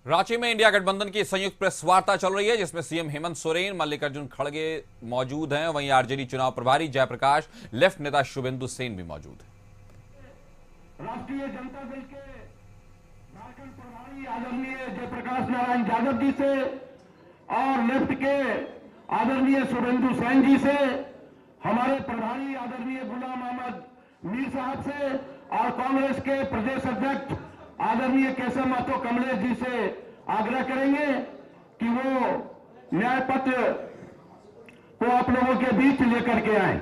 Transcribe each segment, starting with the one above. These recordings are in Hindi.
रांची में इंडिया गठबंधन की संयुक्त प्रेस वार्ता चल रही है, जिसमें सीएम हेमंत सोरेन, मल्लिकार्जुन खड़गे मौजूद हैं। वहीं आरजेडी चुनाव प्रभारी जयप्रकाश, लेफ्ट नेता शुभेंदु सेन भी मौजूद हैं। राष्ट्रीय जनता दल के झारखंड प्रभारी आदरणीय जयप्रकाश नारायण यादव जी से और लेफ्ट के आदरणीय शुभेंदु सेन जी से, हमारे प्रभारी आदरणीय गुलाम अहमद मीर साहब से और कांग्रेस के प्रदेश अध्यक्ष आदरणीय केशव महतो कमलेश जी से आग्रह करेंगे कि वो न्याय पत्र को आप लोगों के बीच लेकर के आए।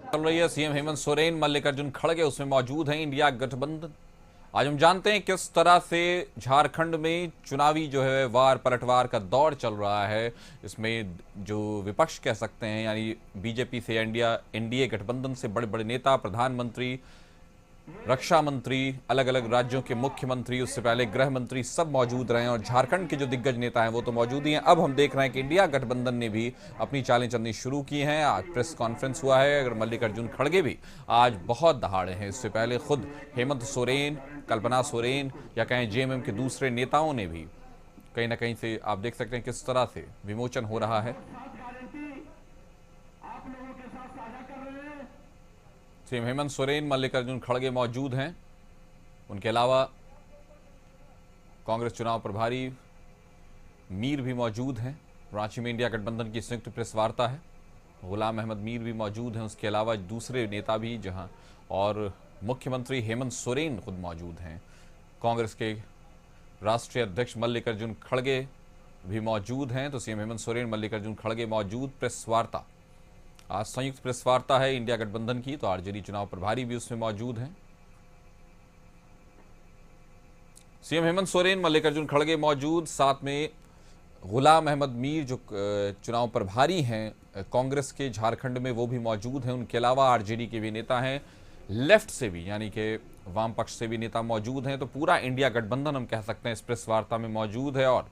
चल रही है सीएम हेमंत सोरेन, मल्लिकार्जुन खड़गे उसमें मौजूद हैं। इंडिया गठबंधन, आज हम जानते हैं किस तरह से झारखंड में चुनावी जो है वार पलटवार का दौर चल रहा है। इसमें जो विपक्ष कह सकते हैं, यानी बीजेपी से एनडीए गठबंधन से बड़े बड़े नेता, प्रधानमंत्री, रक्षा मंत्री, अलग अलग राज्यों के मुख्यमंत्री, उससे पहले गृह मंत्री सब मौजूद रहे हैं और झारखंड के जो दिग्गज नेता हैं वो तो मौजूद ही हैं। अब हम देख रहे हैं कि इंडिया गठबंधन ने भी अपनी चालें चलनी शुरू की हैं। आज प्रेस कॉन्फ्रेंस हुआ है। अगर मल्लिकार्जुन खड़गे भी आज बहुत दहाड़े हैं। इससे पहले खुद हेमंत सोरेन, कल्पना सोरेन या कहें जेएमएम के दूसरे नेताओं ने भी कहीं ना कहीं से आप देख सकते हैं किस तरह से विमोचन हो रहा है। सीएम हेमंत सोरेन, मल्लिकार्जुन खड़गे मौजूद हैं। उनके अलावा कांग्रेस चुनाव प्रभारी मीर भी मौजूद हैं। रांची में इंडिया गठबंधन की संयुक्त प्रेस वार्ता है। गुलाम अहमद मीर भी मौजूद हैं। उसके अलावा दूसरे नेता भी जहां, और मुख्यमंत्री हेमंत सोरेन खुद मौजूद हैं। कांग्रेस के राष्ट्रीय अध्यक्ष मल्लिकार्जुन खड़गे भी मौजूद हैं। तो सीएम हेमंत सोरेन, मल्लिकार्जुन खड़गे मौजूद। प्रेस वार्ता, आज संयुक्त प्रेस वार्ता है इंडिया गठबंधन की, तो आरजेडी चुनाव प्रभारी भी उसमें मौजूद हैं। सीएम हेमंत सोरेन, मल्लिकार्जुन खड़गे मौजूद, साथ में गुलाम अहमद मीर जो चुनाव प्रभारी हैं कांग्रेस के झारखंड में, वो भी मौजूद हैं। उनके अलावा आरजेडी के भी नेता हैं, लेफ्ट से भी यानी कि वाम पक्ष से भी नेता मौजूद हैं। तो पूरा इंडिया गठबंधन हम कह सकते हैं इस प्रेस वार्ता में मौजूद है और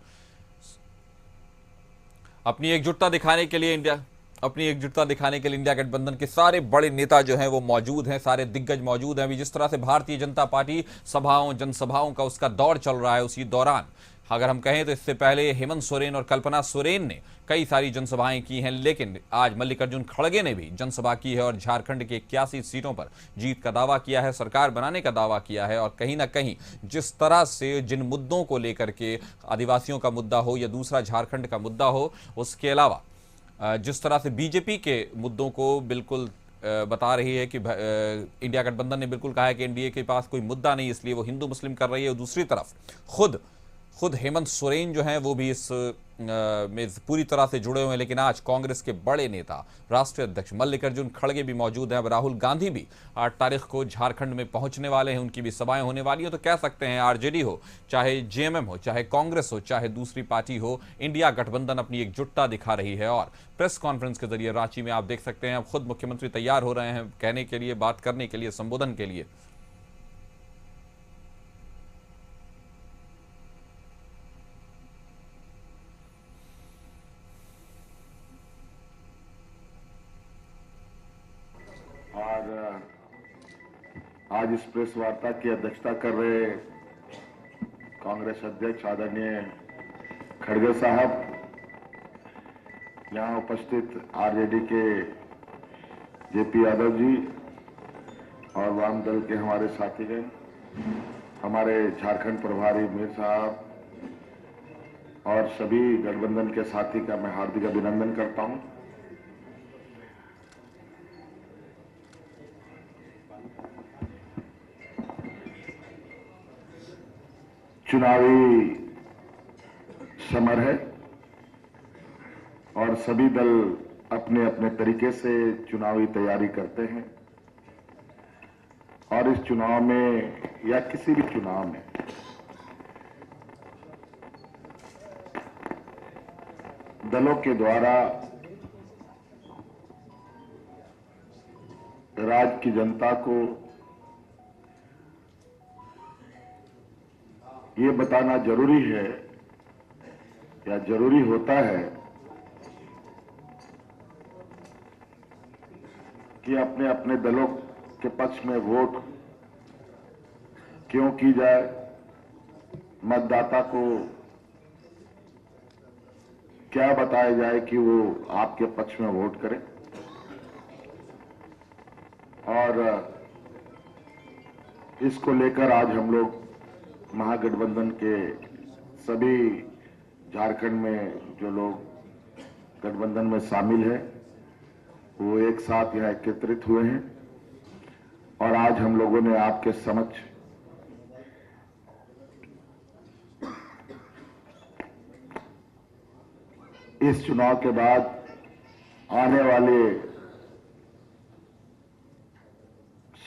अपनी एकजुटता दिखाने के लिए इंडिया गठबंधन के सारे बड़े नेता जो हैं वो मौजूद हैं, सारे दिग्गज मौजूद हैं। अभी जिस तरह से भारतीय जनता पार्टी सभाओं, जनसभाओं का उसका दौर चल रहा है, उसी दौरान अगर हम कहें तो इससे पहले हेमंत सोरेन और कल्पना सोरेन ने कई सारी जनसभाएं की हैं, लेकिन आज मल्लिकार्जुन खड़गे ने भी जनसभा की है और झारखंड के 81 सीटों पर जीत का दावा किया है, सरकार बनाने का दावा किया है। और कहीं ना कहीं जिस तरह से जिन मुद्दों को लेकर के, आदिवासियों का मुद्दा हो या दूसरा झारखंड का मुद्दा हो, उसके अलावा जिस तरह से बीजेपी के मुद्दों को बिल्कुल बता रही है कि इंडिया गठबंधन ने बिल्कुल कहा है कि एनडीए के पास कोई मुद्दा नहीं, इसलिए वो हिंदू मुस्लिम कर रही है। और दूसरी तरफ खुद हेमंत सोरेन जो हैं वो भी इस में पूरी तरह से जुड़े हुए हैं। लेकिन आज कांग्रेस के बड़े नेता, राष्ट्रीय अध्यक्ष मल्लिकार्जुन खड़गे भी मौजूद हैं। अब राहुल गांधी भी 8 तारीख को झारखंड में पहुंचने वाले हैं, उनकी भी सभाएं होने वाली हैं। तो कह सकते हैं आरजेडी हो, चाहे जेएमएम हो, चाहे कांग्रेस हो, चाहे दूसरी पार्टी हो, इंडिया गठबंधन अपनी एकजुटता दिखा रही है। और प्रेस कॉन्फ्रेंस के जरिए रांची में आप देख सकते हैं अब खुद मुख्यमंत्री तैयार हो रहे हैं कहने के लिए, बात करने के लिए, संबोधन के लिए। और आज इस प्रेस वार्ता की अध्यक्षता कर रहे कांग्रेस अध्यक्ष आदरणीय खड़गे साहब, यहां उपस्थित आरजेडी के जेपी यादव जी और वाम दल के हमारे साथीगण, हमारे झारखंड प्रभारी मीर साहब और सभी गठबंधन के साथी का मैं हार्दिक अभिनंदन करता हूं। चुनावी समर है और सभी दल अपने अपने तरीके से चुनावी तैयारी करते हैं और इस चुनाव में या किसी भी चुनाव में दलों के द्वारा राज्य की जनता को ये बताना जरूरी है या जरूरी होता है कि अपने अपने दलों के पक्ष में वोट क्यों की जाए, मतदाता को क्या बताया जाए कि वो आपके पक्ष में वोट करे। और इसको लेकर आज हम लोग महागठबंधन के सभी झारखंड में जो लोग गठबंधन में शामिल है वो एक साथ यहाँ एकत्रित हुए हैं और आज हम लोगों ने आपके समक्ष इस चुनाव के बाद आने वाले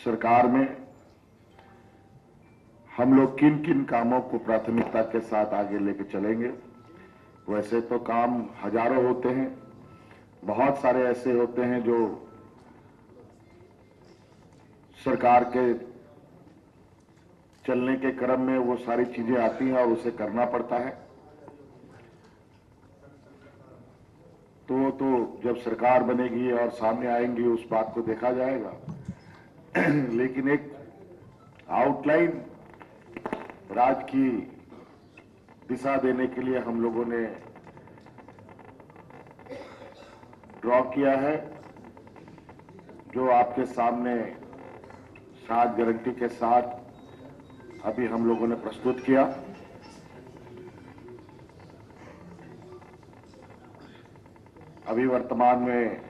सरकार में हम लोग किन किन कामों को प्राथमिकता के साथ आगे लेके चलेंगे। वैसे तो काम हजारों होते हैं, बहुत सारे ऐसे होते हैं जो सरकार के चलने के क्रम में वो सारी चीजें आती हैं और उसे करना पड़ता है। तो जब सरकार बनेगी और सामने आएंगी उस बात को देखा जाएगा। लेकिन एक आउटलाइन राज्य की दिशा देने के लिए हम लोगों ने ड्रॉ किया है, जो आपके सामने 7 गारंटी के साथ अभी हम लोगों ने प्रस्तुत किया। अभी वर्तमान में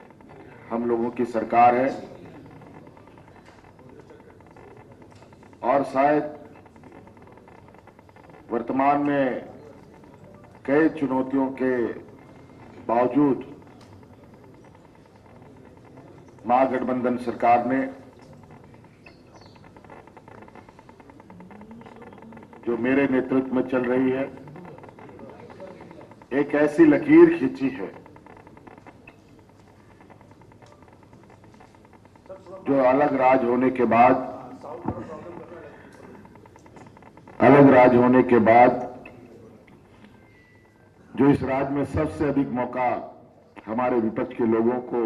हम लोगों की सरकार है और शायद वर्तमान में कई चुनौतियों के बावजूद महागठबंधन सरकार ने जो मेरे नेतृत्व में चल रही है एक ऐसी लकीर खींची है जो अलग राज होने के बाद जो इस राज्य में सबसे अधिक मौका हमारे विपक्ष के लोगों को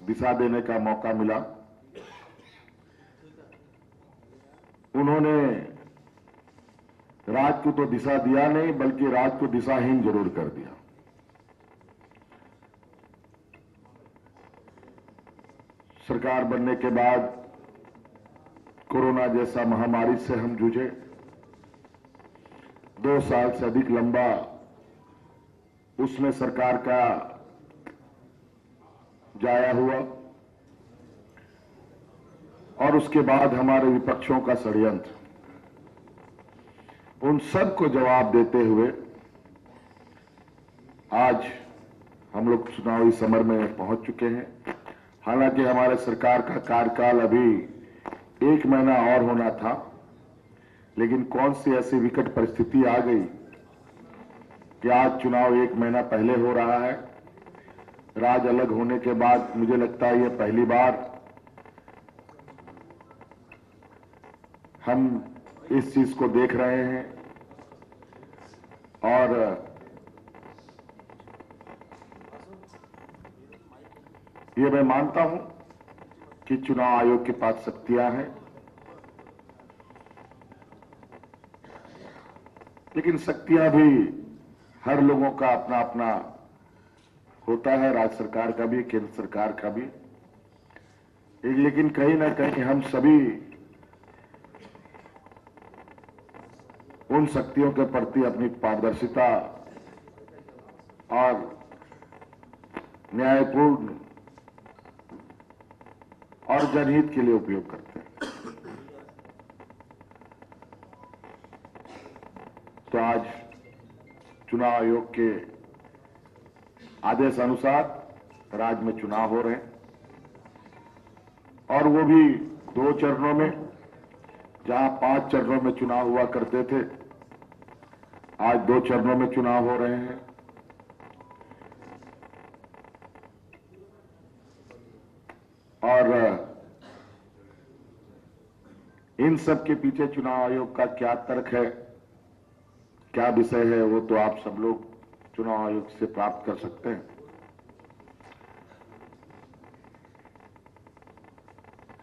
दिशा देने का मौका मिला, उन्होंने राज्य को तो दिशा दिया नहीं बल्कि राज्य को दिशाहीन जरूर कर दिया। सरकार बनने के बाद कोरोना जैसा महामारी से हम जूझे, 2 साल से अधिक लंबा उसमें सरकार का जाया हुआ और उसके बाद हमारे विपक्षों का षड्यंत्र, उन सब को जवाब देते हुए आज हम लोग चुनावी समर में पहुंच चुके हैं। हालांकि हमारे सरकार का कार्यकाल अभी 1 महीना और होना था, लेकिन कौन सी ऐसी विकट परिस्थिति आ गई कि आज चुनाव 1 महीना पहले हो रहा है। राज्य अलग होने के बाद मुझे लगता है ये पहली बार हम इस चीज को देख रहे हैं और ये मैं मानता हूं कि चुनाव आयोग के पास शक्तियां हैं, लेकिन शक्तियां भी हर लोगों का अपना अपना होता है, राज्य सरकार का भी, केंद्र सरकार का भी। लेकिन कहीं ना कहीं हम सभी उन शक्तियों के प्रति अपनी पारदर्शिता और न्यायपूर्ण और जनहित के लिए उपयोग करते हैं। तो आज चुनाव आयोग के आदेश अनुसार राज्य में चुनाव हो रहे हैं और वो भी 2 चरणों में, जहां 5 चरणों में चुनाव हुआ करते थे, आज 2 चरणों में चुनाव हो रहे हैं। और इन सब के पीछे चुनाव आयोग का क्या तर्क है, क्या विषय है, वो तो आप सब लोग चुनाव आयोग से प्राप्त कर सकते हैं।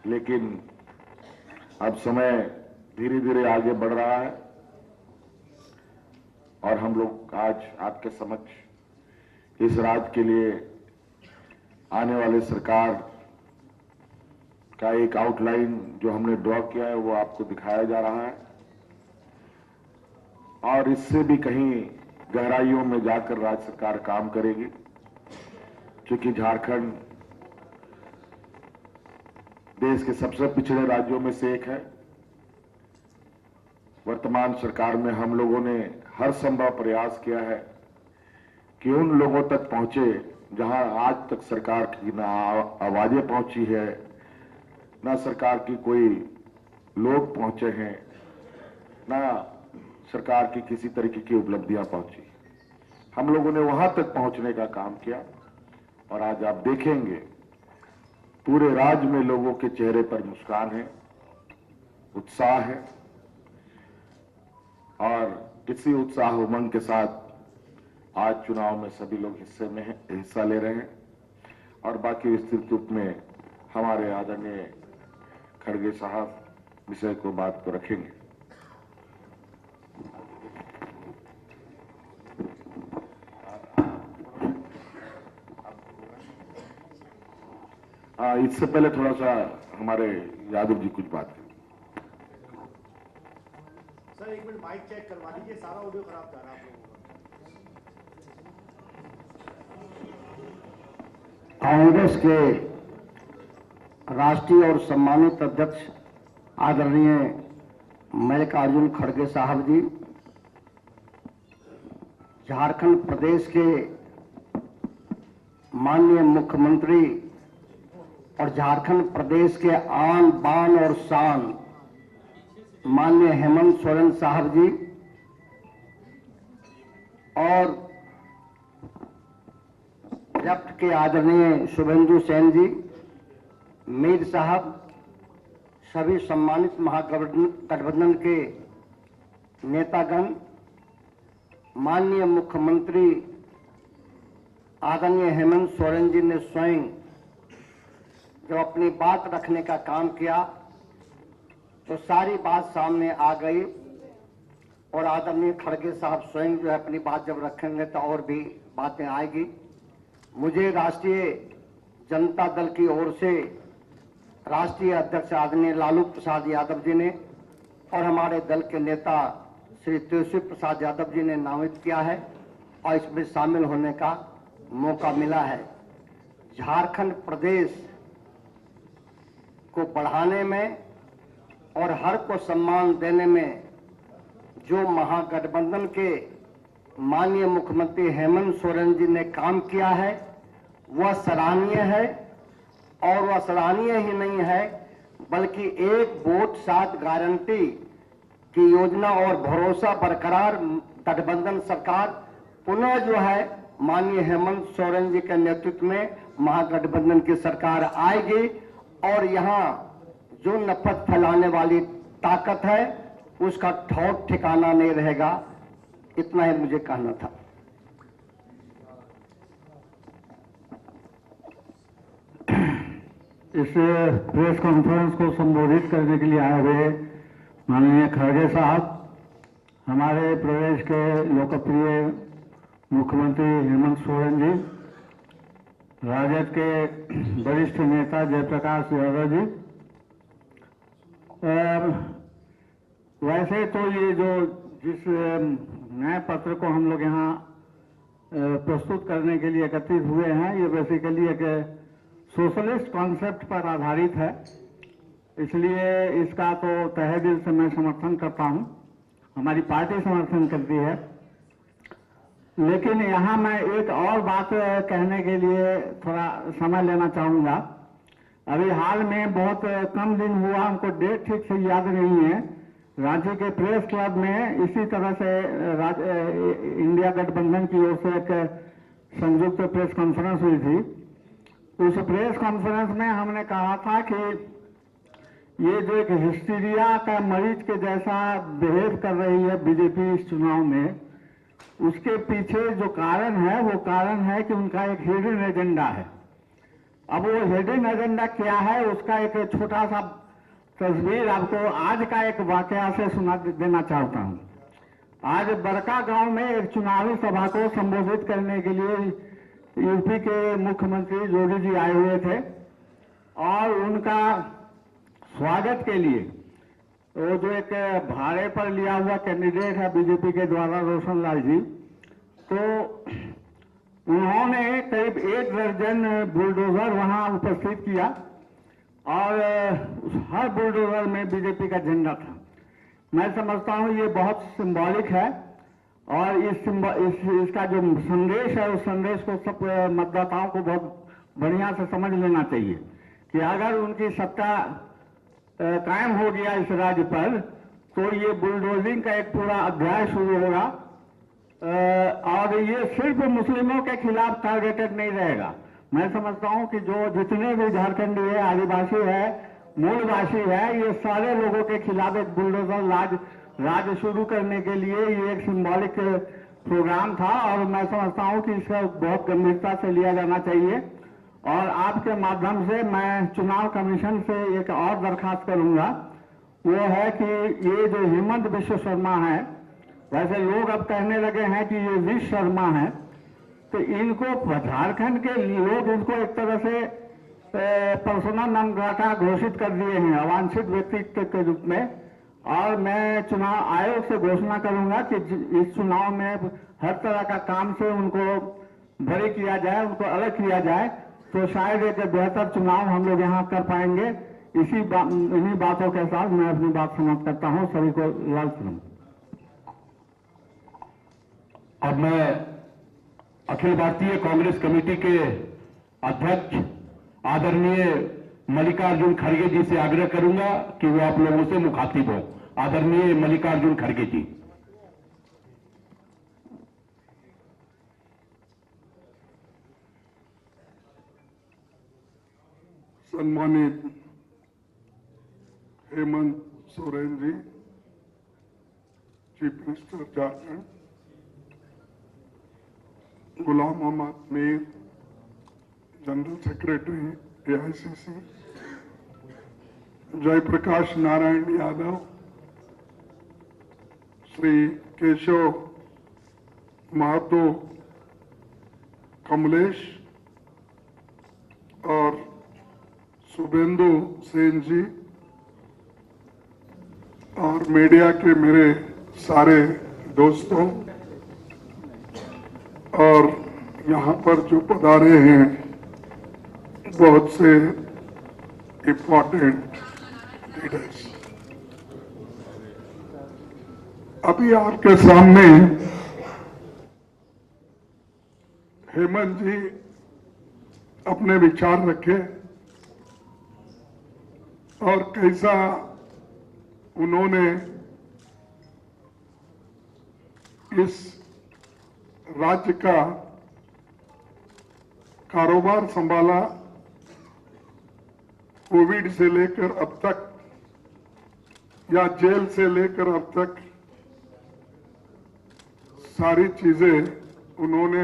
लेकिन अब समय धीरे धीरे आगे बढ़ रहा है और हम लोग आज आपके समक्ष इस राज्य के लिए आने वाले सरकार का एक आउटलाइन जो हमने ड्रॉ किया है वो आपको दिखाया जा रहा है और इससे भी कहीं गहराइयों में जाकर राज्य सरकार काम करेगी, क्योंकि झारखंड देश के सबसे पिछड़े राज्यों में से एक है। वर्तमान सरकार में हम लोगों ने हर संभव प्रयास किया है कि उन लोगों तक पहुंचे जहां आज तक सरकार की ना आवाजें पहुंची है, ना सरकार की कोई लोग पहुंचे हैं, ना सरकार की किसी तरीके की उपलब्धियां पहुंची। हम लोगों ने वहां तक पहुंचने का काम किया और आज आप देखेंगे पूरे राज्य में लोगों के चेहरे पर मुस्कान है, उत्साह है और इसी उत्साह उमंग के साथ आज चुनाव में सभी लोग हिस्सा ले रहे हैं और बाकी विस्तृत रूप में हमारे आदरणीय खड़गे साहब विषय को बात को रखेंगे। इससे पहले थोड़ा सा हमारे यादव जी कुछ बात करें। सर एक मिनट माइक चेक करवा लीजिए, सारा ऑडियो खराब जा रहा है आप लोगों का। कांग्रेस के राष्ट्रीय और सम्मानित अध्यक्ष आदरणीय मल्लिकार्जुन खड़गे साहब जी, झारखंड प्रदेश के माननीय मुख्यमंत्री और झारखंड प्रदेश के आन बान और शान माननीय हेमंत सोरेन साहब जी और लेफ्ट के आदरणीय शुभेंदु सेन जी, मीर साहब, सभी सम्मानित महागठबंधन के नेतागण, माननीय मुख्यमंत्री आदरणीय हेमंत सोरेन जी ने स्वयं जब अपनी बात रखने का काम किया तो सारी बात सामने आ गई और आदरणीय खड़गे साहब स्वयं जो है अपनी बात जब रखेंगे तो और भी बातें आएगी। मुझे राष्ट्रीय जनता दल की ओर से राष्ट्रीय अध्यक्ष आदरणीय लालू प्रसाद यादव जी ने और हमारे दल के नेता श्री तेजस्वी प्रसाद यादव जी ने नामित किया है और इसमें शामिल होने का मौका मिला है। झारखंड प्रदेश को बढ़ाने में और हर को सम्मान देने में जो महागठबंधन के माननीय मुख्यमंत्री हेमंत सोरेन जी ने काम किया है वह सराहनीय है और वह सराहनीय ही नहीं है बल्कि एक वोट 7 गारंटी की योजना और भरोसा बरकरार गठबंधन सरकार पुनः जो है माननीय हेमंत सोरेन जी के नेतृत्व में महागठबंधन की सरकार आएगी और यहाँ जो नफरत फैलाने वाली ताकत है उसका ठौर ठिकाना नहीं रहेगा। इतना ही मुझे कहना था। इस प्रेस कॉन्फ्रेंस को संबोधित करने के लिए आए हुए माननीय खड़गे साहब, हमारे प्रदेश के लोकप्रिय मुख्यमंत्री हेमंत सोरेन जी, राजद के वरिष्ठ नेता जयप्रकाश यादव जी, वैसे तो ये जो जिस नए पत्र को हम लोग यहाँ प्रस्तुत करने के लिए एकत्रित हुए हैं, ये बेसिकली एक सोशलिस्ट कॉन्सेप्ट पर आधारित है, इसलिए इसका तो तहे दिल से मैं समर्थन करता हूँ, हमारी पार्टी समर्थन करती है। लेकिन यहाँ मैं एक और बात कहने के लिए थोड़ा समय लेना चाहूँगा। अभी हाल में बहुत कम दिन हुआ, हमको डेट ठीक से याद नहीं है, रांची के प्रेस क्लब में इसी तरह से इंडिया गठबंधन की ओर से एक संयुक्त प्रेस कॉन्फ्रेंस हुई थी। उस प्रेस कॉन्फ्रेंस में हमने कहा था कि ये जो एक हिस्टीरिया का मरीज के जैसा बिहेव कर रही है बीजेपी इस चुनाव में, उसके पीछे जो कारण है वो कारण है कि उनका एक हिडन एजेंडा है अब वो हिडन एजेंडा क्या है उसका एक छोटा सा तस्वीर आपको आज का एक वाकया से सुना देना चाहता हूँ। आज बरका गांव में एक चुनावी सभा को संबोधित करने के लिए यूपी के मुख्यमंत्री योगी जी आए हुए थे और उनका स्वागत के लिए वो जो एक भाड़े पर लिया हुआ कैंडिडेट है बीजेपी के द्वारा रोशन लाल जी, तो उन्होंने करीब 1 दर्जन बुलडोजर वहां उपस्थित किया और हर बुलडोजर में बीजेपी का झंडा था। मैं समझता हूं ये बहुत सिंबॉलिक है और इसका जो संदेश है उस संदेश को सब मतदाताओं को बहुत बढ़िया से समझ लेना चाहिए कि अगर उनकी सत्ता कायम हो गया इस राज्य पर तो ये बुलडोजिंग का एक पूरा अध्याय शुरू होगा और ये सिर्फ मुस्लिमों के खिलाफ टारगेटेड नहीं रहेगा। मैं समझता हूं कि जो जितने भी झारखंडी है, आदिवासी है, मूलवासी है, ये सारे लोगों के खिलाफ एक बुलडोजर राज शुरू करने के लिए ये एक सिंबॉलिक प्रोग्राम था और मैं समझता हूं कि इसका बहुत गंभीरता से लिया जाना चाहिए। और आपके माध्यम से मैं चुनाव कमीशन से एक और दरखास्त करूंगा, वो है कि ये जो हेमंत विश्व शर्मा है, वैसे लोग अब कहने लगे हैं कि ये विश्व शर्मा है, तो इनको झारखंड के लोग इनको एक तरह से पर्सोना नॉन ग्राटा घोषित कर दिए हैं अवांछित व्यक्तित्व के रूप में। और मैं चुनाव आयोग से घोषणा करूंगा कि इस चुनाव में हर तरह का काम से उनको भरे किया जाए, उनको अलग किया जाए, तो शायद एक बेहतर चुनाव हम लोग यहाँ कर पाएंगे। इन्हीं बातों के साथ मैं अपनी बात समाप्त करता हूँ। सभी को लाल सलाम। अब मैं अखिल भारतीय कांग्रेस कमेटी के अध्यक्ष आदरणीय मल्लिकार्जुन खड़गे जी से आग्रह करूंगा कि वो आप लोगों से मुखातिब हो। आदरणीय मल्लिकार्जुन खड़गे जी। सम्मानित Hemant Soren ji, chief minister Jharkhand, Ghulam Mohammad Mir, general secretary AICC, Jayprakash Narayan Yadav, Shri Keshav Mahto, Kamlesh और शुभेंदु सेन जी और मीडिया के मेरे सारे दोस्तों और यहाँ पर जो पधारे हैं बहुत से इम्पोर्टेंट लीडर्स, अभी आपके सामने हेमंत जी अपने विचार रखे और कैसा उन्होंने इस राज्य का कारोबार संभाला, कोविड से लेकर अब तक या जेल से लेकर अब तक सारी चीजें उन्होंने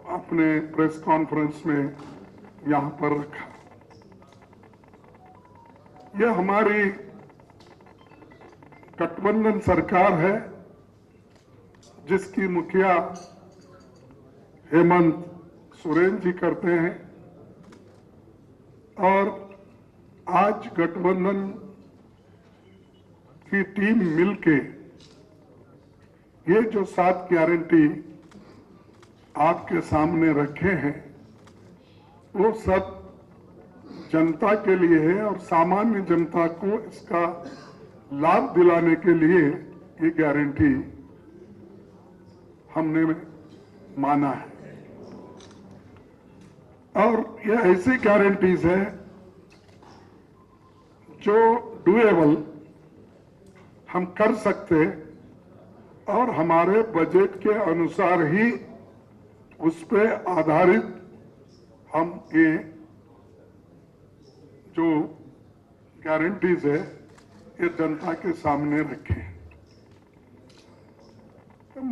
अपने प्रेस कॉन्फ्रेंस में यहां पर रखा। यह हमारी गठबंधन सरकार है जिसकी मुखिया हेमंत सोरेन जी करते हैं और आज गठबंधन की टीम मिलके ये जो 7 गारंटी आपके सामने रखे हैं वो सब जनता के लिए है और सामान्य जनता को इसका लाभ दिलाने के लिए ये गारंटी हमने माना है। और ये ऐसी गारंटीज है जो डुएबल हम कर सकते और हमारे बजट के अनुसार ही उस पे आधारित हम ये जो गारंटीज है ये जनता के सामने रखें।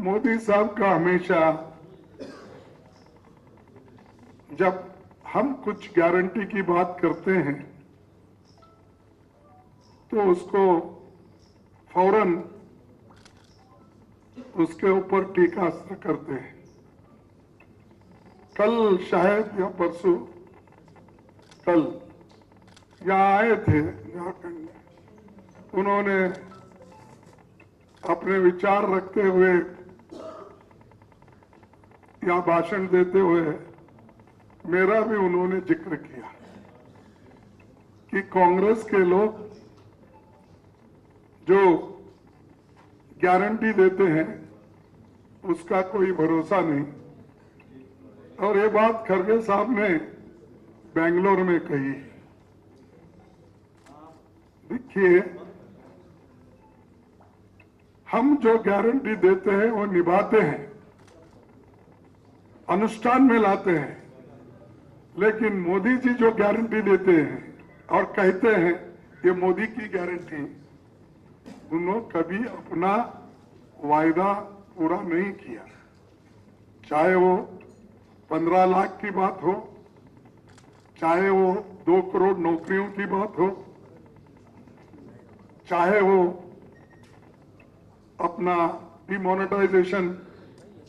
मोदी साहब का हमेशा जब हम कुछ गारंटी की बात करते हैं तो उसको फौरन उसके ऊपर टीकास्त्र करते हैं। कल शायद या परसों कल यहाँ आए थे झारखंड में, उन्होंने अपने विचार रखते हुए या भाषण देते हुए मेरा भी उन्होंने जिक्र किया कि कांग्रेस के लोग जो गारंटी देते हैं उसका कोई भरोसा नहीं। और ये बात खड़गे साहब ने बेंगलोर में कही। देखिए, हम जो गारंटी देते हैं वो निभाते हैं, अनुष्ठान में लाते हैं। लेकिन मोदी जी जो गारंटी देते हैं और कहते हैं ये मोदी की गारंटी, उन्होंने कभी अपना वायदा पूरा नहीं किया। चाहे वो 15 लाख की बात हो, चाहे वो 2 करोड़ नौकरियों की बात हो, चाहे वो अपना डिमोनेटाइजेशन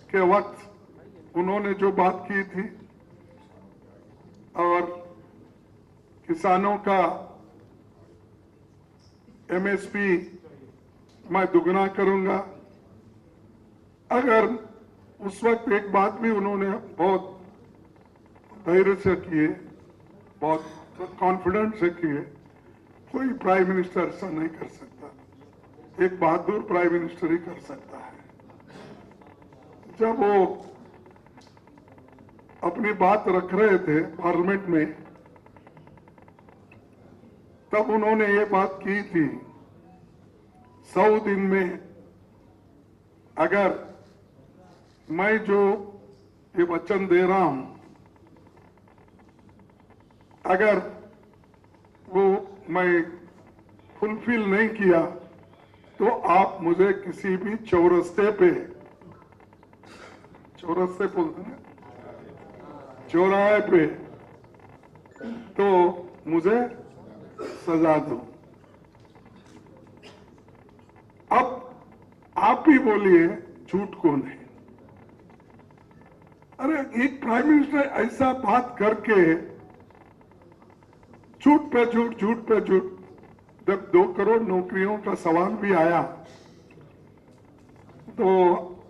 के वक्त उन्होंने जो बात की थी और किसानों का एमएसपी मैं दुगना करूंगा। अगर उस वक्त एक बात भी उन्होंने बहुत धैर्य से किए, बहुत कॉन्फिडेंस से किए, कोई प्राइम मिनिस्टर ऐसा नहीं कर सकता। एक बहादुर प्राइम मिनिस्टर ही कर सकता है। जब वो अपनी बात रख रहे थे पार्लियामेंट में, तब उन्होंने ये बात की थी 100 दिन में अगर मैं जो ये वचन दे रहा हूं, अगर वो मैं फुलफिल नहीं किया तो आप मुझे किसी भी चौरस्ते पे, चौरस्ते बोलते हैं, चौराहे पे, तो मुझे सजा दो। अब आप ही बोलिए झूठ कौन है? अरे एक प्राइम मिनिस्टर ऐसा बात करके झूठ पे झूठ, झूठ पे झूठ, जब 2 करोड़ नौकरियों का सवाल भी आया तो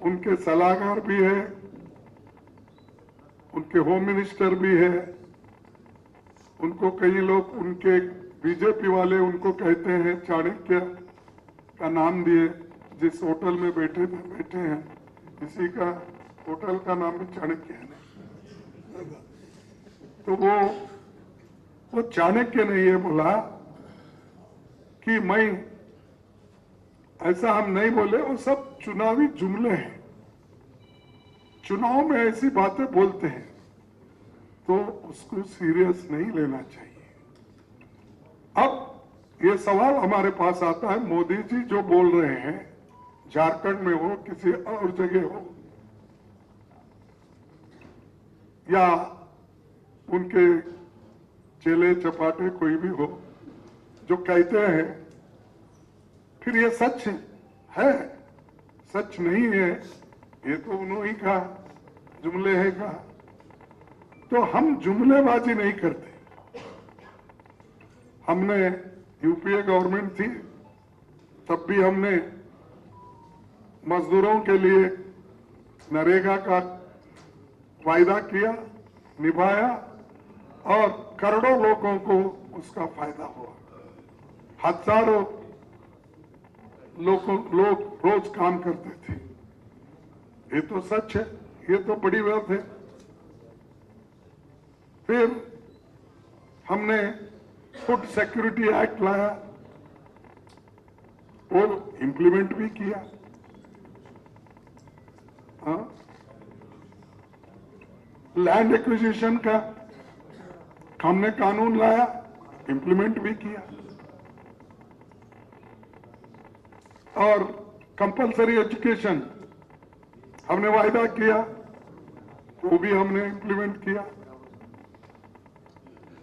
उनके सलाहकार भी है, उनके होम मिनिस्टर भी है, उनको कई लोग, उनके बीजेपी वाले उनको कहते हैं चाणक्य का नाम दिए, जिस होटल में बैठे हैं इसी का होटल का नाम भी चाणक्य है। तो वो चाणक्य ने ये बोला कि मैं, ऐसा हम नहीं बोले, वो सब चुनावी जुमले हैं। चुनाव में ऐसी बातें बोलते हैं तो उसको सीरियस नहीं लेना चाहिए। अब ये सवाल हमारे पास आता है, मोदी जी जो बोल रहे हैं, झारखंड में हो, किसी और जगह हो, या उनके चेले चपाटे कोई भी हो, जो कहते हैं, फिर ये सच है, सच नहीं है, ये तो उन्होंने कहा, जुमले है कहा। तो हम जुमलेबाजी नहीं करते। हमने यूपीए गवर्नमेंट थी, तब भी हमने मजदूरों के लिए नरेगा का वायदा किया, निभाया और करोड़ों लोगों को उसका फायदा हुआ। हजारों लोग रोज काम करते थे। ये तो सच है, ये तो बड़ी बात है। फिर हमने फूड सिक्योरिटी एक्ट लाया और इंप्लीमेंट भी किया। लैंड एक्विजिशन का हमने कानून लाया, इंप्लीमेंट भी किया। और कंपलसरी एजुकेशन हमने वायदा किया, वो भी हमने इंप्लीमेंट किया।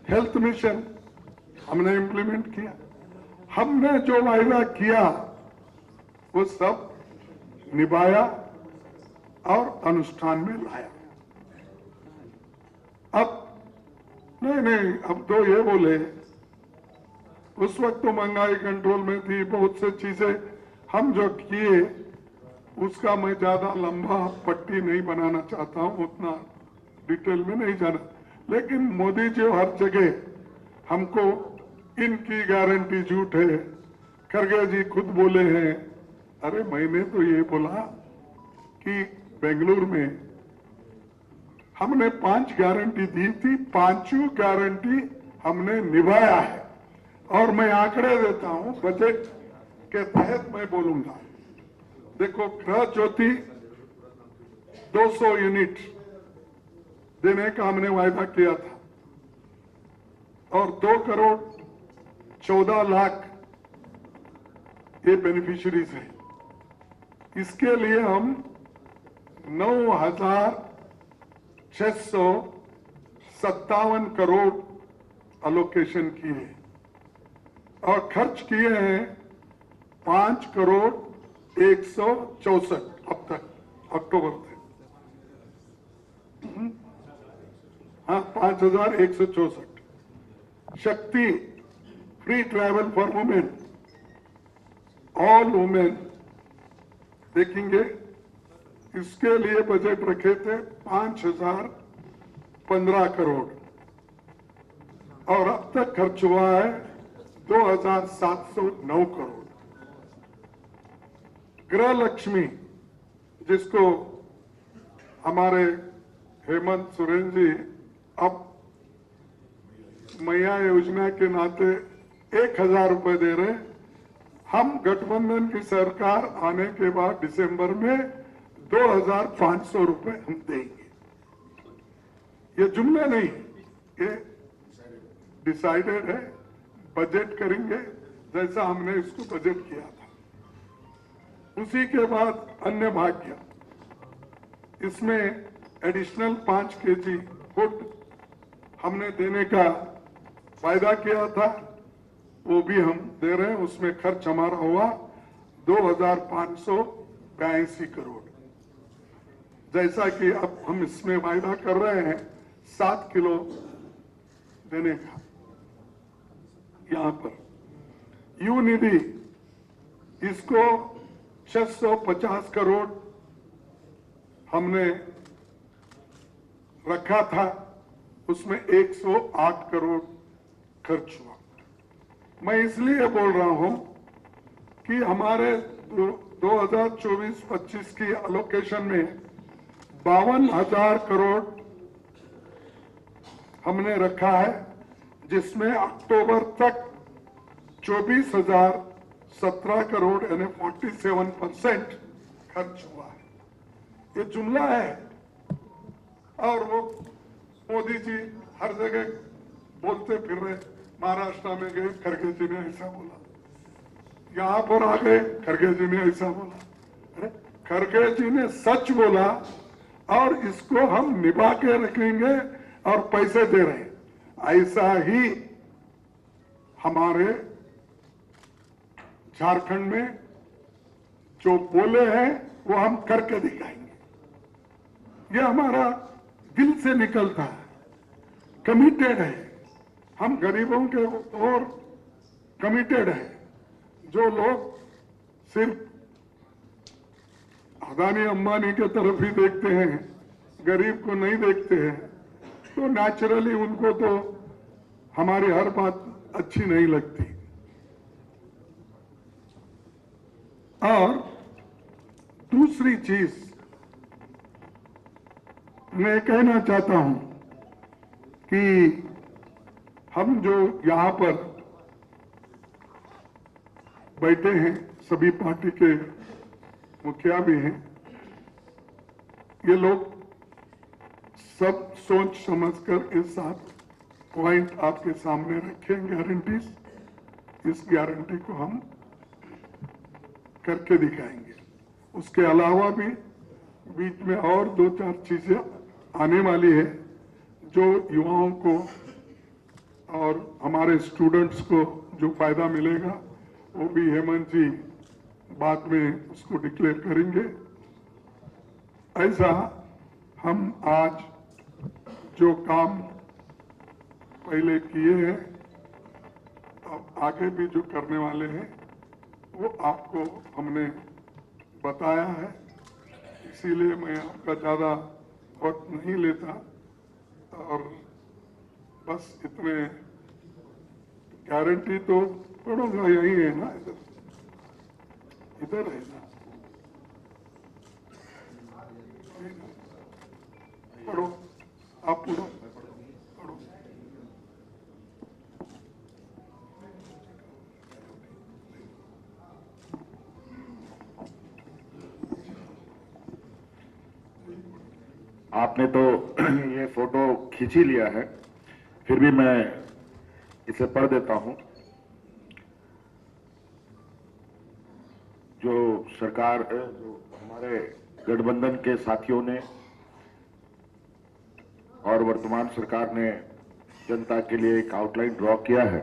हेल्थ मिशन हमने इम्प्लीमेंट किया। हमने जो वायदा किया वो सब निभाया और अनुष्ठान में लाया। अब नहीं, अब तो ये बोले, उस वक्त तो महंगाई कंट्रोल में थी, बहुत से चीजें हम जो किए उसका मैं ज्यादा लंबा पट्टी नहीं बनाना चाहता हूं, उतना डिटेल में नहीं जाना। लेकिन मोदी जी हर जगह हमको इनकी गारंटी झूठ है। खरगे जी खुद बोले हैं, अरे मैंने तो ये बोला कि बेंगलुरु में हमने 5 गारंटी दी थी, 5 गारंटी हमने निभाया है। और मैं आंकड़े देता हूं, बजट के तहत मैं बोलूंगा। देखो, गृह ज्योति 200 यूनिट देने का हमने वायदा किया था और 2 करोड़ 14 लाख ये बेनिफिशियरीज हैं। इसके लिए हम 9,657 करोड़ अलोकेशन किए और खर्च किए हैं 5 करोड़ 164 अब तक, अक्टूबर तक। हाँ, 5,164। शक्ति free travel for women, all women देखेंगे, इसके लिए बजट रखे थे 5,015 करोड़ और अब तक खर्च हुआ है 2,709 करोड़। गृह लक्ष्मी, जिसको हमारे हेमंत सोरेन जी अब मैया योजना के नाते 1,000 रुपए दे रहे हैं। हम गठबंधन की सरकार आने के बाद दिसंबर में 2,500 रुपए हम देंगे। ये जुमले नहीं, ये डिसाइडेड है। बजट करेंगे जैसा हमने इसको बजट किया था। उसी के बाद अन्य भाग्य, इसमें एडिशनल 5 केजी फूड हमने देने का वायदा किया था, वो भी हम दे रहे हैं। उसमें खर्च हमारा हुआ 2,582 करोड़। जैसा कि अब हम इसमें वायदा कर रहे हैं 7 किलो देने का। यहां पर यू निधि, इसको 650 करोड़ हमने रखा था, उसमें 108 करोड़ खर्च हुआ। मैं इसलिए बोल रहा हूं कि हमारे 2024-25 की एलोकेशन में 52,000 करोड़ हमने रखा है, जिसमें अक्टूबर तक 24,017 करोड़ यानी 47% खर्च हुआ है। ये जुमला है और वो मोदी जी हर जगह बोलते फिर रहे। महाराष्ट्र में गए, खरगे जी ने ऐसा बोला, यहां पर आ गए, खरगे जी ने ऐसा बोला। अरे खरगे जी ने सच बोला और इसको हम निभा के रखेंगे और पैसे दे रहे हैं। ऐसा ही हमारे झारखंड में जो बोले हैं वो हम करके दिखाएंगे। ये हमारा दिल से निकलता है, कमिटेड है। हम गरीबों के और कमिटेड है। जो लोग सिर्फ अदानी अंबानी के तरफ ही देखते हैं, गरीब को नहीं देखते हैं, तो नेचुरली उनको तो हमारी हर बात अच्छी नहीं लगती। और दूसरी चीज मैं कहना चाहता हूं कि हम जो यहां पर बैठे हैं, सभी पार्टी के मुखिया भी हैं, ये लोग सब सोच समझकर इस 7 पॉइंट आपके सामने रखे गारंटीज। इस गारंटी को हम करके दिखाएंगे। उसके अलावा भी बीच में और 2-4 चीजें आने वाली है जो युवाओं को और हमारे स्टूडेंट्स को जो फायदा मिलेगा वो भी हेमंत जी बाद में उसको डिक्लेयर करेंगे। ऐसा हम आज जो काम पहले किए हैं, अब आगे भी जो करने वाले हैं वो आपको हमने बताया है, इसीलिए मैं आपका ज़्यादा वक्त नहीं लेता और बस इतने गारंटी तो पढ़ूंगा, यही है ना, इधर है ना, पढ़ो, आप पढ़ो, पढ़ो। आपने तो ये फोटो खींच ही लिया है, फिर भी मैं इसे पढ़ देता हूं। जो सरकार, जो हमारे गठबंधन के साथियों ने और वर्तमान सरकार ने जनता के लिए एक आउटलाइन ड्रॉ किया है,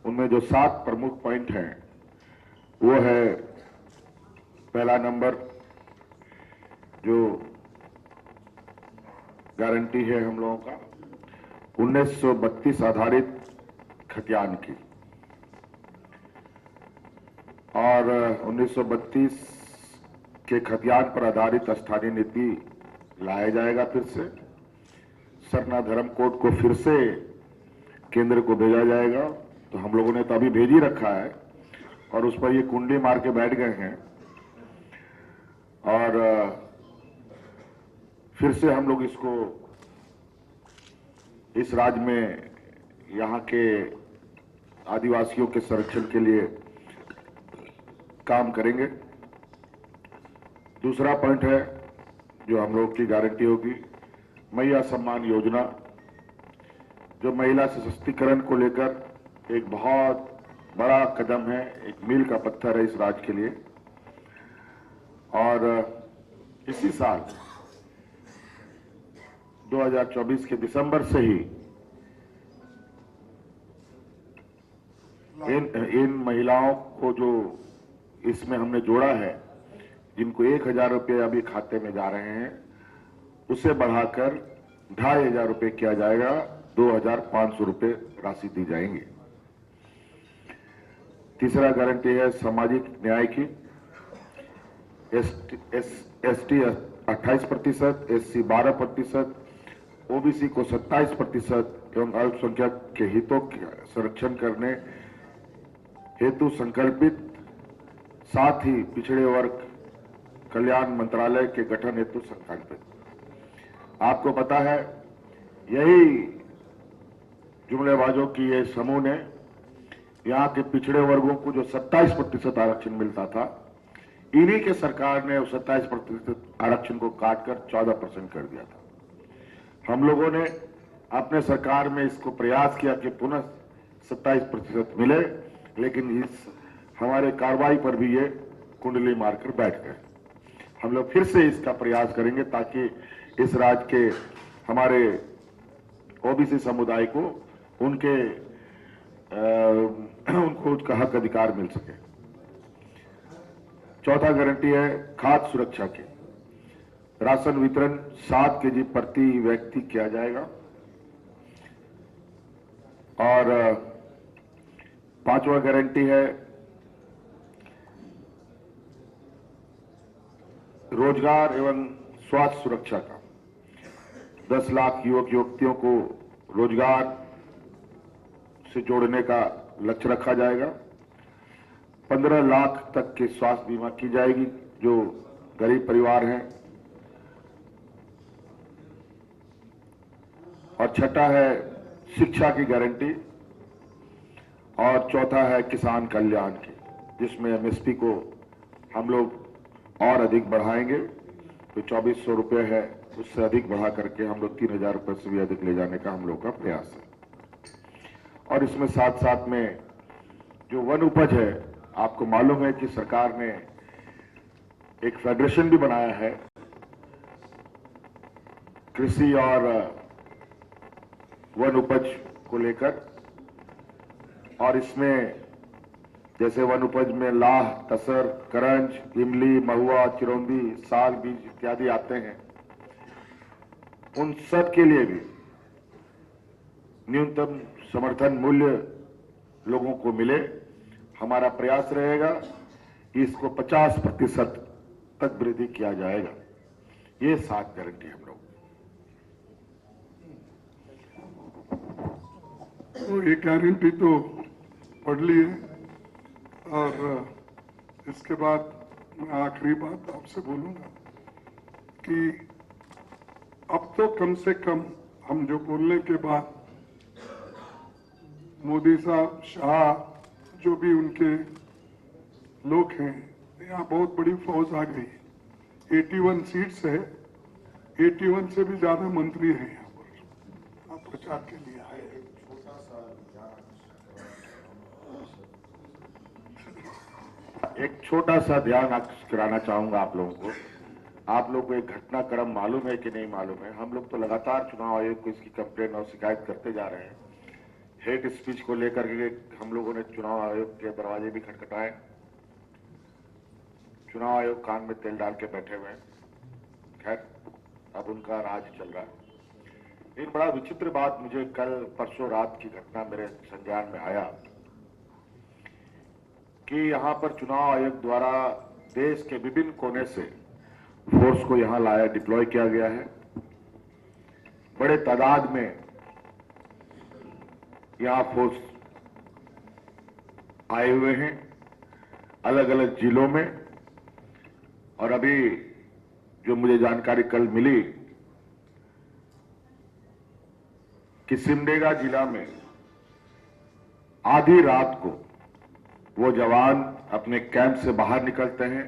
उनमें जो 7 प्रमुख पॉइंट हैं वो है, पहला नंबर जो गारंटी है हम लोगों का 1932 आधारित खतियान की, और 1932 के खतियान पर आधारित स्थानीय नीति लाया जाएगा। फिर से सरना धर्म कोड को फिर से केंद्र को भेजा जाएगा। तो हम लोगों ने तो अभी भेज ही रखा है और उस पर ये कुंडली मार के बैठ गए हैं, और फिर से हम लोग इसको इस राज्य में यहाँ के आदिवासियों के संरक्षण के लिए काम करेंगे। दूसरा पॉइंट है जो हम लोग की गारंटी होगी, मैया सम्मान योजना, जो महिला सशक्तिकरण को लेकर एक बहुत बड़ा कदम है, एक मील का पत्थर है इस राज्य के लिए। और इसी साल 2024 के दिसंबर से ही इन महिलाओं को जो इसमें हमने जोड़ा है, जिनको 1000 रुपये अभी खाते में जा रहे हैं, उसे बढ़ाकर 2500 रुपये किया जाएगा, 2500 रुपये राशि दी जाएंगी। तीसरा गारंटी है सामाजिक न्याय की, एसटी 28%, एससी 12%, ओबीसी को 27% एवं अल्पसंख्यक के हितों का संरक्षण करने हेतु संकल्पित, साथ ही पिछड़े वर्ग कल्याण मंत्रालय के गठन हेतु संकल्पित। आपको पता है, यही जुमलेबाजों की ये समूह ने यहाँ के पिछड़े वर्गों को जो 27% आरक्षण मिलता था, इन्हीं के सरकार ने उस 27% आरक्षण को काटकर 14% कर दिया था। हम लोगों ने अपने सरकार में इसको प्रयास किया कि पुनः 27% मिले, लेकिन इस हमारे कार्रवाई पर भी ये कुंडली मारकर बैठ गए। हम लोग फिर से इसका प्रयास करेंगे ताकि इस राज्य के हमारे ओबीसी समुदाय को उनको उसका हक अधिकार मिल सके। चौथा गारंटी है खाद्य सुरक्षा की, राशन वितरण 7 केजी प्रति व्यक्ति किया जाएगा। और 5वां गारंटी है रोजगार एवं स्वास्थ्य सुरक्षा का, 10 लाख युवक युवतियों को रोजगार से जोड़ने का लक्ष्य रखा जाएगा। 15 लाख तक के स्वास्थ्य बीमा की जाएगी जो गरीब परिवार हैं। और छठा है शिक्षा की गारंटी, और चौथा है किसान कल्याण की, जिसमें एमएसपी को हम लोग और अधिक बढ़ाएंगे। तो 2400 रुपये है, उससे अधिक बढ़ा करके हम लोग 3000 रुपये से भी अधिक ले जाने का हम लोग का प्रयास है। और इसमें साथ साथ में जो वन उपज है, आपको मालूम है कि सरकार ने एक फेडरेशन भी बनाया है कृषि और वन उपज को लेकर, और इसमें जैसे वन उपज में लाह, तसर, करंज, इमली, महुआ, चिरौंदी, साग, बीज इत्यादि आते हैं, उन सब के लिए भी न्यूनतम समर्थन मूल्य लोगों को मिले। हमारा प्रयास रहेगा कि इसको 50% तक वृद्धि किया जाएगा। ये 7 गारंटी हम लोग। तो ये गारंटी तो पढ़ ली है, और इसके बाद मैं आखिरी बात आपसे बोलूंगा कि अब तो कम से कम हम जो बोलने के बाद मोदी साहब, शाह, जो भी उनके लोग हैं, यहाँ बहुत बड़ी फौज आ गई। 81 सीट्स है, 81 से भी ज्यादा मंत्री हैं यहाँ पर। आप प्रचार के लिए आए। एक छोटा सा ध्यान कराना चाहूंगा आप लोगों को। आप लोग को एक घटनाक्रम मालूम है कि नहीं मालूम है? हम लोग तो लगातार चुनाव आयोग को इसकी कंप्लेन और शिकायत करते जा रहे हैं। हेट स्पीच को लेकर के हम लोगों ने चुनाव आयोग के दरवाजे भी खटखटाए। चुनाव आयोग कान में तेल डाल के बैठे हुए हैं। खैर, अब उनका राज चल रहा है। एक बड़ा विचित्र बात मुझे कल परसों रात की घटना मेरे संज्ञान में आया कि यहां पर चुनाव आयोग द्वारा देश के विभिन्न कोने से फोर्स को यहां लाया, डिप्लॉय किया गया है। बड़े तादाद में यहां फोर्स आए हुए हैं अलग अलग जिलों में, और अभी जो मुझे जानकारी कल मिली कि सिमडेगा जिला में आधी रात को वो जवान अपने कैंप से बाहर निकलते हैं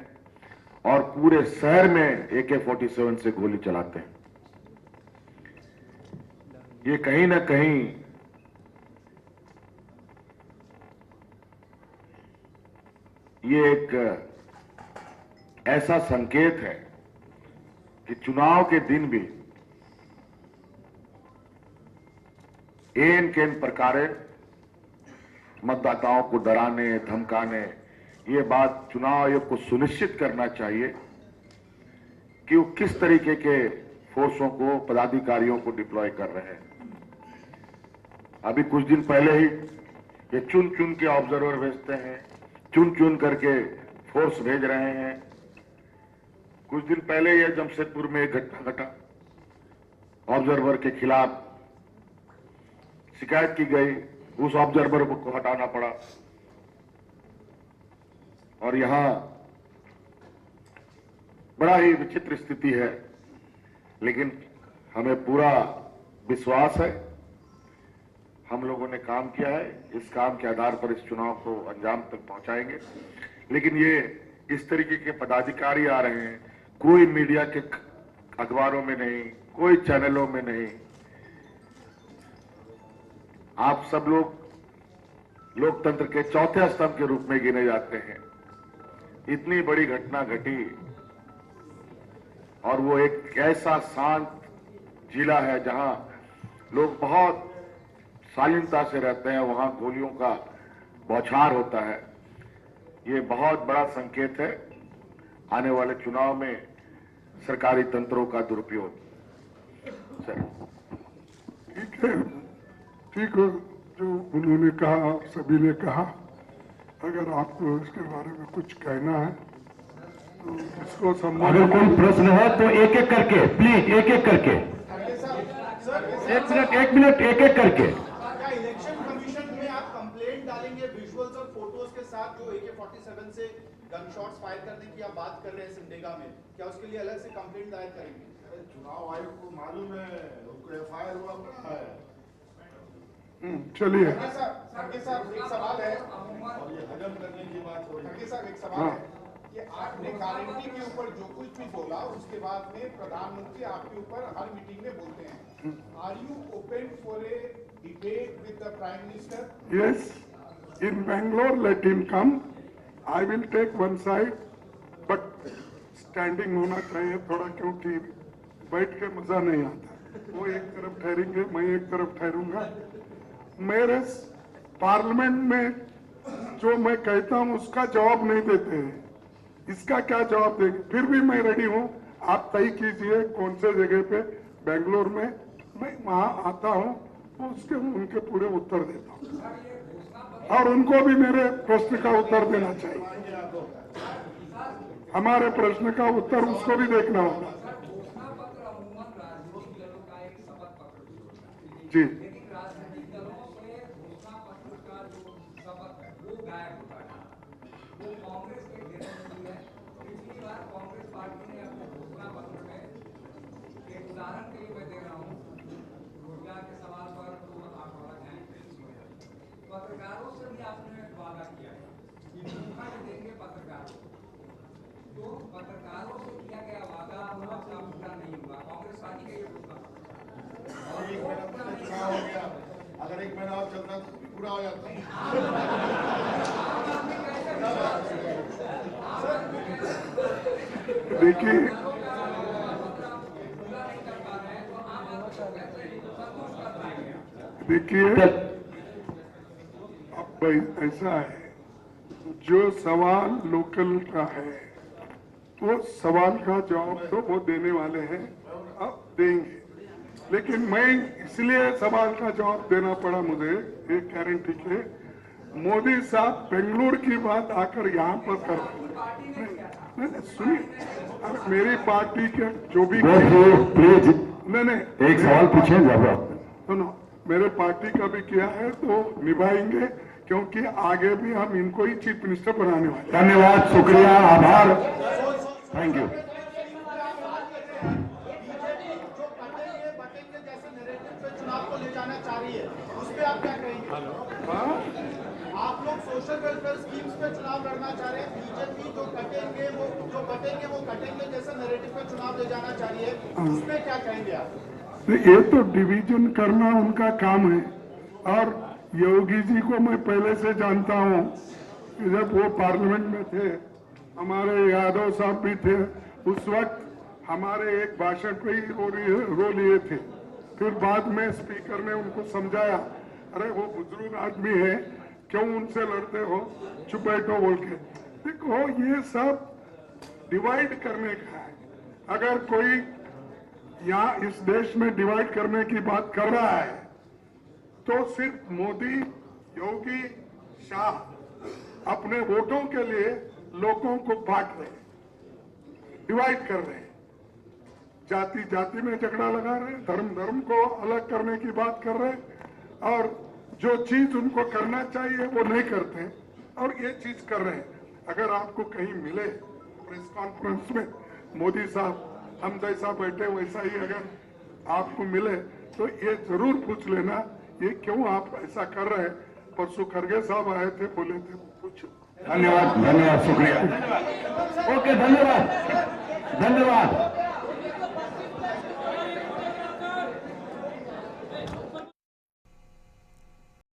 और पूरे शहर में AK-47 से गोली चलाते हैं। ये कहीं ना कहीं ये एक ऐसा संकेत है कि चुनाव के दिन भी एन केन प्रकारे मतदाताओं को डराने, धमकाने, ये बात चुनाव आयोग को सुनिश्चित करना चाहिए कि वो किस तरीके के फोर्सों को, पदाधिकारियों को डिप्लॉय कर रहे हैं। अभी कुछ दिन पहले ही ये चुन चुन के ऑब्जर्वर भेजते हैं, चुन चुन करके फोर्स भेज रहे हैं। कुछ दिन पहले ये जमशेदपुर में एक घटना घटा, ऑब्जर्वर के खिलाफ शिकायत की गई, उस ऑब्जर्वर को हटाना पड़ा। और यहां बड़ा ही विचित्र स्थिति है, लेकिन हमें पूरा विश्वास है, हम लोगों ने काम किया है, इस काम के आधार पर इस चुनाव को अंजाम तक पहुंचाएंगे। लेकिन ये इस तरीके के पदाधिकारी आ रहे हैं, कोई मीडिया के अखबारों में नहीं, कोई चैनलों में नहीं। आप सब लोग लोकतंत्र के चौथे स्तंभ के रूप में गिने जाते हैं। इतनी बड़ी घटना घटी और वो एक ऐसा शांत जिला है जहां लोग बहुत शालीनता से रहते हैं, वहां गोलियों का बौछार होता है। ये बहुत बड़ा संकेत है आने वाले चुनाव में सरकारी तंत्रों का दुरुपयोग। सर ठीक है, ठीक है, जो उन्होंने कहा, आप सभी ने कहा। अगर आपको इसके बारे में कुछ कहना है तो इसको संबोधित। अगर कोई प्रश्न है तो एक एक करके, प्लीज एक एक करके, एक मिनट एक एक करके। क्या इलेक्शन कमीशन में आप कंप्लेंट डालेंगे विजुअल्स और फोटोज के साथ, जो AK-47 से गन शॉट्स फायर करने की आप बात कर रहे हैं सिमडेगा में, क्या उसके लिए अलग से कंप्लेंट दायर करेंगे? चुनाव आयोग को मालूम है, उनको FIR हुआ पड़ा है। चलिए, खड़गे साहब एक सवाल है, और ये हजम करने की बात हो रही है। खड़गे साहब एक सवाल है कि आपने गारंटी के ऊपर जो कुछ भी बोला, उसके बाद में प्रधानमंत्री आपके ऊपर हर मीटिंग में बोलते हैं। Are you open for a debate with the prime minister? yes, in Bangalore, let him come. I will take one side, but standing होना चाहिए थोड़ा, क्योंकि बैठ के मजा नहीं आता। वो एक तरफ ठहरेंगे, मैं एक तरफ ठहरूंगा, मेरे पार्लियामेंट में जो मैं कहता हूं उसका जवाब नहीं देते हैं, इसका क्या जवाब देंगे? फिर भी मैं रेडी हूं, आप तय कीजिए कौन से जगह पे बेंगलोर में मैं वहां आता हूं, उसके उनके पूरे उत्तर देता हूं और उनको भी मेरे प्रश्न का उत्तर देना चाहिए। हमारे प्रश्न का उत्तर उसको भी देखना होगा। जी पत्रकारों से भी आपने वादा किया है कि मुखर देंगे पत्रकारों, तो पत्रकारों से किया गया वादा पूरा नहीं हुआ। कांग्रेस पार्टी का ये चुनाव हो गया, अगर 1 महीना और चलता तो पूरा हो जाता। देखिए, अब भाई ऐसा है, जो सवाल लोकल का है वो सवाल का जवाब तो वो देने वाले हैं, अब देंगे। लेकिन मैं इसलिए सवाल का जवाब देना पड़ा मुझे एक गारंटी के, मोदी साहब बेंगलुरु की बात आकर यहाँ पर कर नहीं, सुनिए, अरे मेरी पार्टी के जो भी प्लीज नहीं एक सवाल पूछे जवाब। सुनो, मेरे पार्टी का भी किया है तो निभाएंगे, क्योंकि आगे भी हम इनको ही चीफ मिनिस्टर बनाने वाले। धन्यवाद, शुक्रिया, आभार, थैंक यू। चुनाव को ले जाना चाह रही है, उस पर आप क्या कहेंगे? आप लोग सोशल वेलफेयर स्कीम्स पे चुनाव लड़ना चाह रहे हैं, बीजेपी जो कटेंगे वो कटेंगे जैसा नैरेटिव पे चुनाव ले जाना चाह रही है, उसमें क्या कहेंगे आप? ये तो डिवीजन करना उनका काम है, और योगी जी को मैं पहले से जानता हूँ, जब वो पार्लियामेंट में थे, हमारे यादव साहब भी थे, उस वक्त हमारे एक भाषण पे ही रो लिए थे। फिर बाद में स्पीकर ने उनको समझाया, अरे वो बुजुर्ग आदमी है, क्यों उनसे लड़ते हो, चुप बैठो बोल के। देखो, ये सब डिवाइड करने का है। अगर कोई यहाँ इस देश में डिवाइड करने की बात कर रहा है तो सिर्फ मोदी, योगी, शाह अपने वोटों के लिए लोगों को बांट रहे हैं, डिवाइड कर रहे हैं, जाति जाति में झगड़ा लगा रहे हैं, धर्म धर्म को अलग करने की बात कर रहे हैं, और जो चीज उनको करना चाहिए वो नहीं करते, और ये चीज कर रहे हैं। अगर आपको कहीं मिले प्रेस कॉन्फ्रेंस में मोदी साहब हम जैसा बैठे वैसा ही अगर आपको मिले तो ये जरूर पूछ लेना, ये क्यों आप ऐसा कर रहे हैं। परसों खरगे साहब आए थे, बोले थे, पूछो। धन्यवाद, धन्यवाद, शुक्रिया, ओके, धन्यवाद, धन्यवाद।